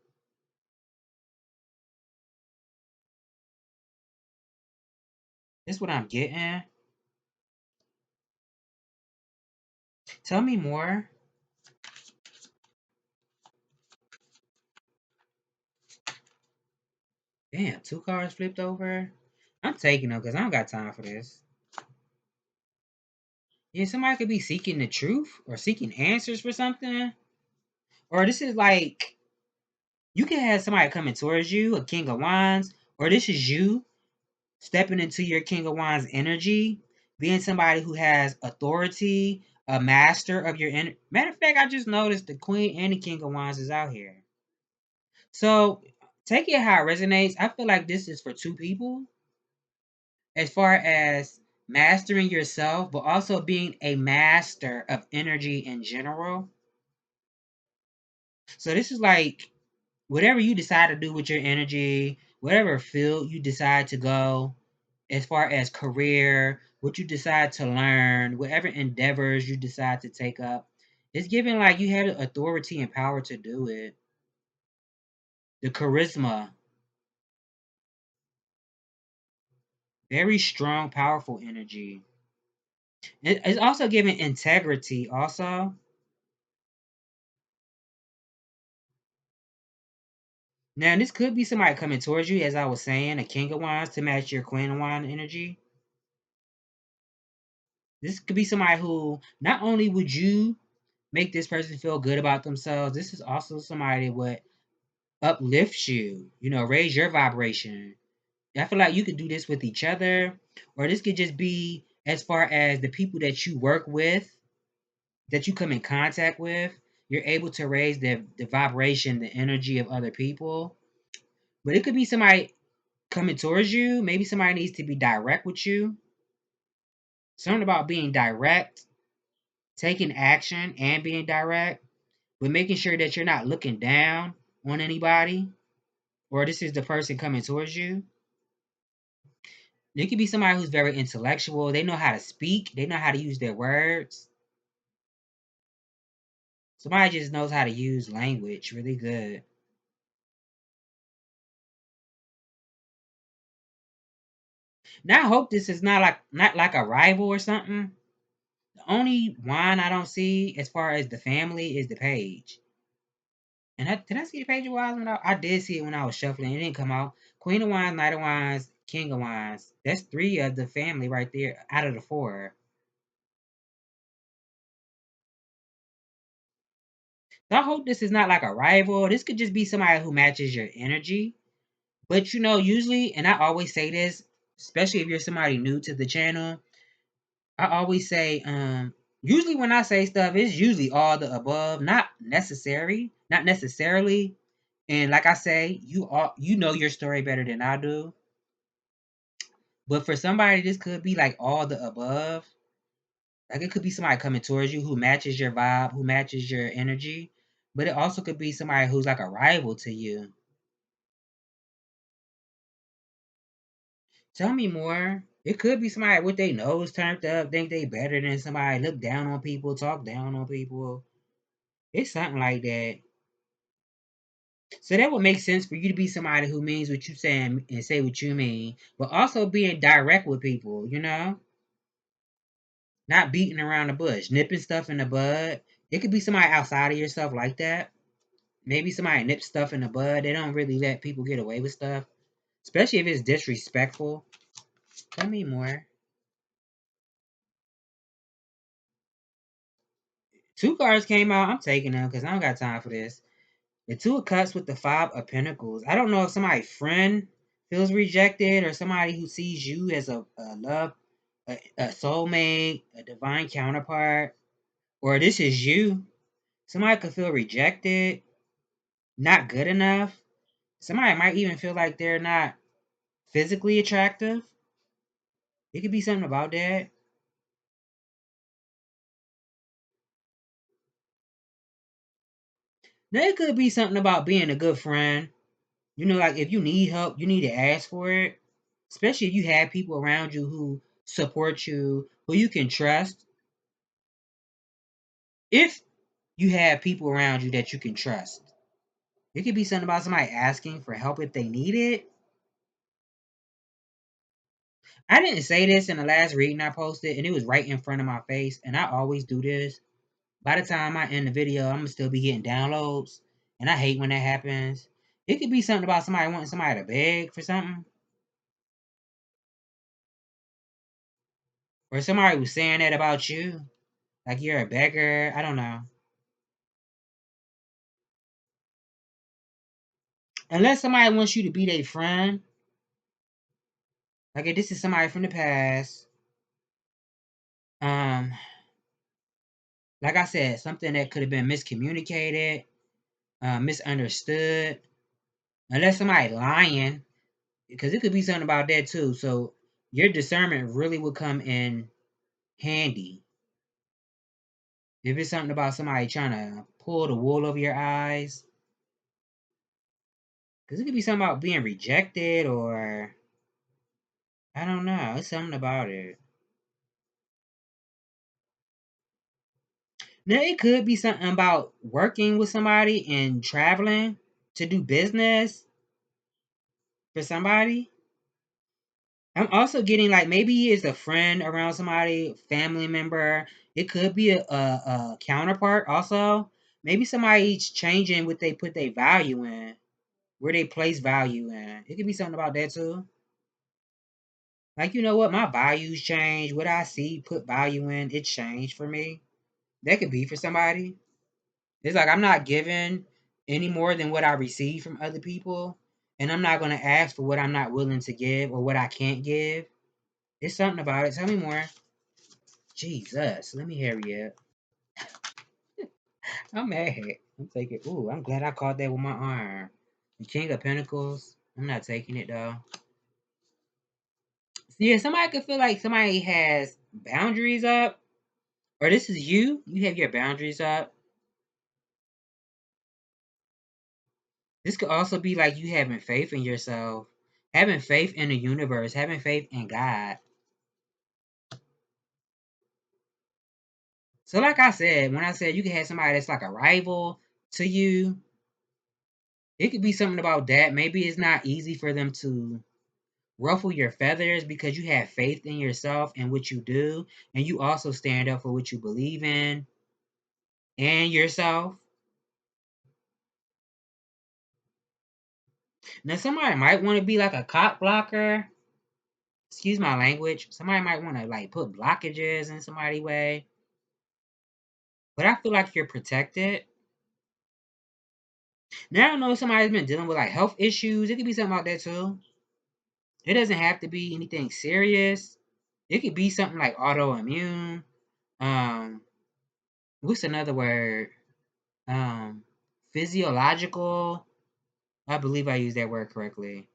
That's what I'm getting. Tell me more. Damn, two cards flipped over. I'm taking them because I don't got time for this. Yeah, somebody could be seeking the truth or seeking answers for something. Or this is like you can have somebody coming towards you, a King of Wands, or this is you stepping into your King of Wands energy, being somebody who has authority, a master of your matter of fact, I just noticed the Queen and the King of Wands is out here. So take it how it resonates. I feel like this is for two people as far as mastering yourself, but also being a master of energy in general. So this is like whatever you decide to do with your energy, whatever field you decide to go, as far as career, what you decide to learn, whatever endeavors you decide to take up, it's given like you have the authority and power to do it. The charisma, very strong, powerful energy. It's also giving integrity, also. Now, this could be somebody coming towards you, as I was saying, a King of Wands to match your Queen of Wands energy. This could be somebody who not only would you make this person feel good about themselves, this is also somebody that would uplift you, raise your vibration. I feel like you could do this with each other, or this could just be as far as the people that you work with, that you come in contact with. You're able to raise the vibration, the energy of other people. But it could be somebody coming towards you. Maybe somebody needs to be direct with you. Something about being direct, taking action and being direct, but making sure that you're not looking down on anybody, or this is the person coming towards you. It could be somebody who's very intellectual. They know how to speak. They know how to use their words. Somebody just knows how to use language really good. Now I hope this is not like a rival or something. The only one I don't see as far as the family is the page. And did I see the page of wands when I did see it when I was shuffling. It didn't come out. Queen of Wands, Knight of Wands, King of Wands. That's three of the family right there out of the four. So I hope this is not like a rival. This could just be somebody who matches your energy. But usually, and I always say this, especially if you're somebody new to the channel, I always say, usually when I say stuff, it's usually all the above, not necessarily. And like I say, you know your story better than I do. But for somebody, this could be like all the above. Like it could be somebody coming towards you who matches your vibe, who matches your energy. But it also could be somebody who's like a rival to you. Tell me more. It could be somebody with their nose turned up, think they better than somebody, look down on people, talk down on people. It's something like that. So that would make sense for you to be somebody who means what you say and say what you mean, but also being direct with people, you know? Not beating around the bush, nipping stuff in the bud. It could be somebody outside of yourself like that. Maybe somebody nips stuff in the bud. They don't really let people get away with stuff, especially if it's disrespectful. Tell me more. Two cards came out. I'm taking them because I don't got time for this. The Two of Cups with the Five of Pentacles. I don't know if somebody's friend feels rejected or somebody who sees you as a love, a soulmate, a divine counterpart, or this is you. Somebody could feel rejected, not good enough. Somebody might even feel like they're not physically attractive. It could be something about that. Now, it could be something about being a good friend. You know, like if you need help, you need to ask for it. Especially if you have people around you who support you, who you can trust. If you have people around you that you can trust, it could be something about somebody asking for help if they need it. I didn't say this in the last reading I posted, and it was right in front of my face. And I always do this. By the time I end the video, I'm gonna still be getting downloads, and I hate when that happens. It could be something about somebody wanting somebody to beg for something, or somebody was saying that about you, like you're a beggar. I don't know. Unless somebody wants you to be their friend, like if this is somebody from the past, um, like I said, something that could have been miscommunicated, misunderstood. Unless somebody lying, because it could be something about that too. So your discernment really would come in handy. If it's something about somebody trying to pull the wool over your eyes, because it could be something about being rejected or I don't know. It's something about it. Now it could be something about working with somebody and traveling to do business for somebody. I'm also getting like maybe it's a friend around somebody, family member. It could be a counterpart also. Maybe somebody's changing what they put their value in, where they place value in. It could be something about that too. Like, you know what? My values change. What I see, put value in, it changed for me. That could be for somebody. It's like I'm not giving any more than what I receive from other people. And I'm not going to ask for what I'm not willing to give or what I can't give. It's something about it. Tell me more. Jesus, let me hurry up. I'm mad. I'm taking. Ooh, I'm glad I caught that with my arm. The King of Pentacles. I'm not taking it though. So yeah, somebody could feel like somebody has boundaries up, or this is you. You have your boundaries up. This could also be like you having faith in yourself, having faith in the universe, having faith in God. So, like I said, when I said you can have somebody that's like a rival to you, it could be something about that. Maybe it's not easy for them to ruffle your feathers because you have faith in yourself and what you do, and you also stand up for what you believe in and yourself. Now, somebody might want to be like a cop blocker. Excuse my language. Somebody might want to like put blockages in somebody's way, but I feel like you're protected. Now, I don't know if somebody's been dealing with like health issues. It could be something about that too. It doesn't have to be anything serious. It could be something like autoimmune. Um, what's another word? Um, Physiological. I believe I used that word correctly.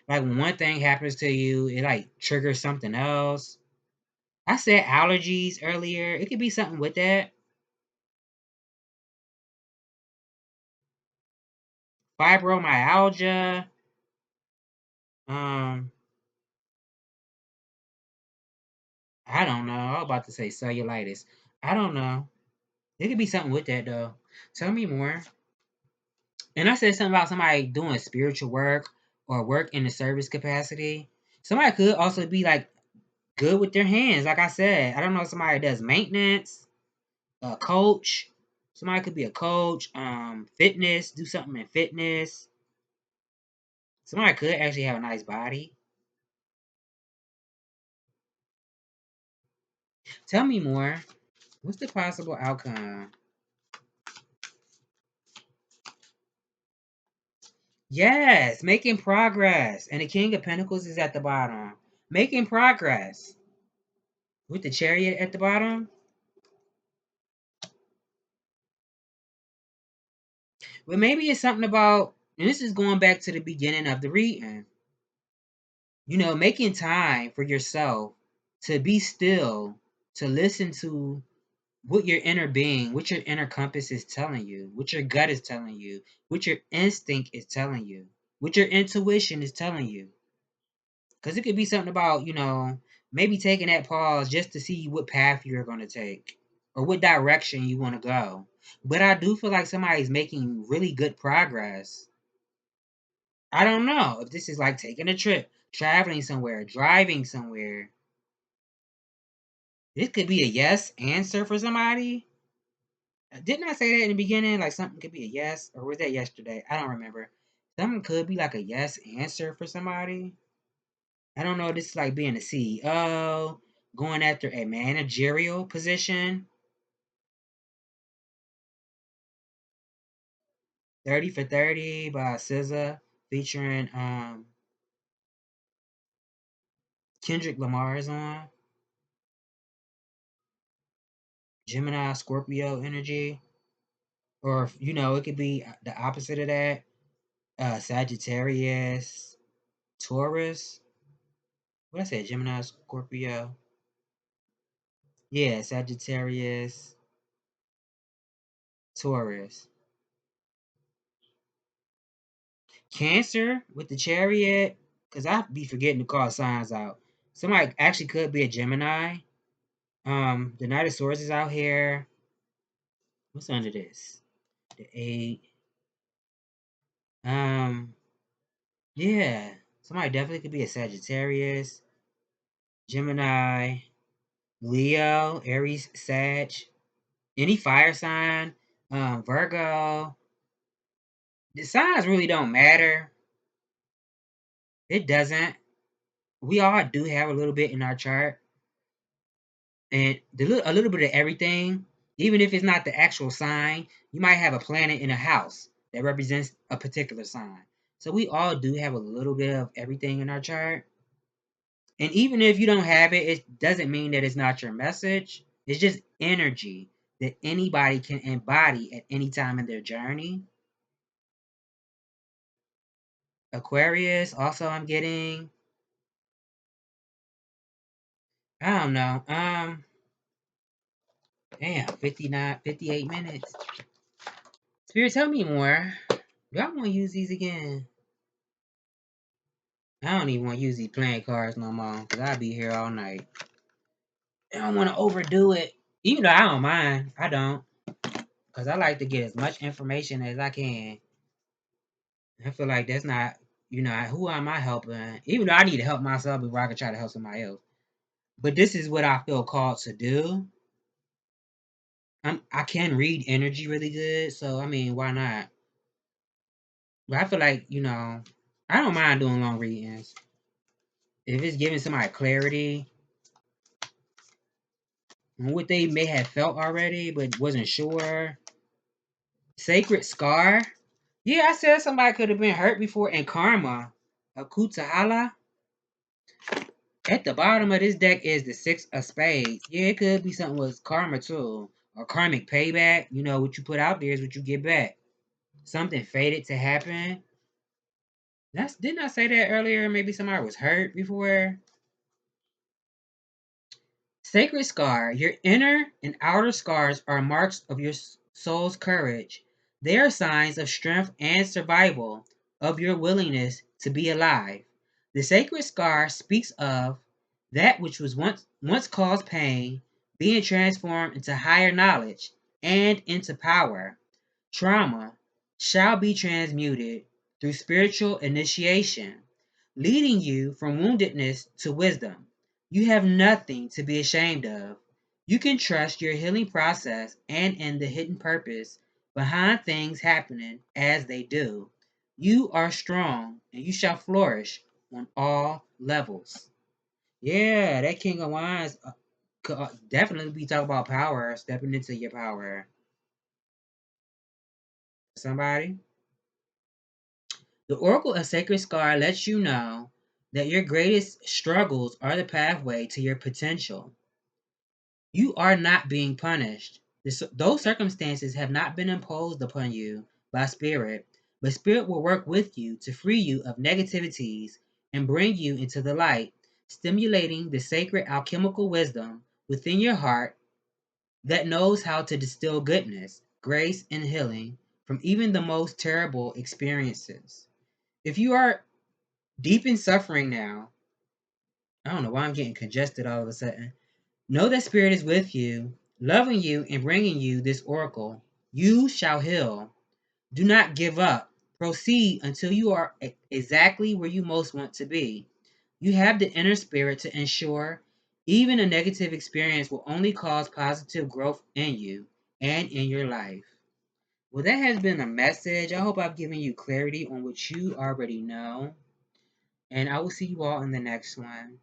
Like when one thing happens to you, it like triggers something else. I said allergies earlier. It could be something with that. Fibromyalgia. Um, I don't know. I was about to say cellulitis. I don't know. It could be something with that though. Tell me more. And I said something about somebody doing spiritual work or work in the service capacity. Somebody could also be like good with their hands. Like I said, I don't know if somebody does maintenance, a coach. Somebody could be a coach, fitness, do something in fitness. Somebody could actually have a nice body. Tell me more. What's the possible outcome? Yes, making progress. And the King of Pentacles is at the bottom. Making progress. With the Chariot at the bottom. But maybe it's something about, and this is going back to the beginning of the reading, making time for yourself to be still, to listen to what your inner being, what your inner compass is telling you, what your gut is telling you, what your instinct is telling you, what your intuition is telling you. Because it could be something about, maybe taking that pause just to see what path you're going to take or what direction you want to go. But I do feel like somebody's making really good progress. I don't know if this is like taking a trip, traveling somewhere, driving somewhere. This could be a yes answer for somebody. Didn't I say that in the beginning? Like something could be a yes, or was that yesterday? I don't remember. Something could be like a yes answer for somebody. I don't know. This is like being a CEO, going after a managerial position. 30 for 30 by SZA featuring Kendrick Lamar is on. Gemini, Scorpio energy. Or, it could be the opposite of that. Sagittarius, Taurus. What I said? Gemini, Scorpio. Yeah, Sagittarius, Taurus. Cancer with the Chariot. Because I be forgetting to call signs out. Somebody actually could be a Gemini. The Knight of Swords is out here. What's under this? The 8. Um, yeah. Somebody definitely could be a Sagittarius, Gemini, Leo, Aries, Sag. Any fire sign, Virgo. The signs really don't matter. It doesn't. We all do have a little bit in our chart, and a little bit of everything. Even if it's not the actual sign, you might have a planet in a house that represents a particular sign. So we all do have a little bit of everything in our chart. And even if you don't have it, it doesn't mean that it's not your message. It's just energy that anybody can embody at any time in their journey. Aquarius, also I'm getting. I don't know. Damn, 59, 58 minutes. Spirit, tell me more. Do I want to use these again? I don't even want to use these playing cards no more because I'll be here all night. I don't want to overdo it. Even though I don't mind. I don't. Because I like to get as much information as I can. I feel like that's not, who am I helping? Even though I need to help myself before I can try to help somebody else. But this is what I feel called to do. I can read energy really good. So, I mean, why not? But I feel like, I don't mind doing long readings. If it's giving somebody clarity on what they may have felt already but wasn't sure. Sacred Scar. Yeah, I said somebody could have been hurt before. And Karma. Akutahala. At the bottom of this deck is the Six of Spades. Yeah, it could be something with karma too. Or karmic payback. What you put out there is what you get back. Something fated to happen. Didn't I say that earlier? Maybe somebody was hurt before. Sacred scar. Your inner and outer scars are marks of your soul's courage. They are signs of strength and survival, of your willingness to be alive. The sacred scar speaks of that which was once caused pain being transformed into higher knowledge and into power. Trauma shall be transmuted through spiritual initiation, leading you from woundedness to wisdom. You have nothing to be ashamed of. You can trust your healing process and in the hidden purpose behind things happening as they do. You are strong and you shall flourish on all levels. Yeah, that King of Wands could definitely be talking about power, stepping into your power. Somebody? The Oracle of Sacred Scar lets you know that your greatest struggles are the pathway to your potential. You are not being punished. Those circumstances have not been imposed upon you by Spirit, but Spirit will work with you to free you of negativities and bring you into the light, stimulating the sacred alchemical wisdom within your heart that knows how to distill goodness, grace, and healing from even the most terrible experiences. If you are deep in suffering now, I don't know why I'm getting congested all of a sudden. Know that Spirit is with you, loving you and bringing you this oracle. You shall heal. Do not give up. Proceed until you are exactly where you most want to be. You have the inner spirit to ensure even a negative experience will only cause positive growth in you and in your life. Well, that has been a message. I hope I've given you clarity on what you already know. And I will see you all in the next one.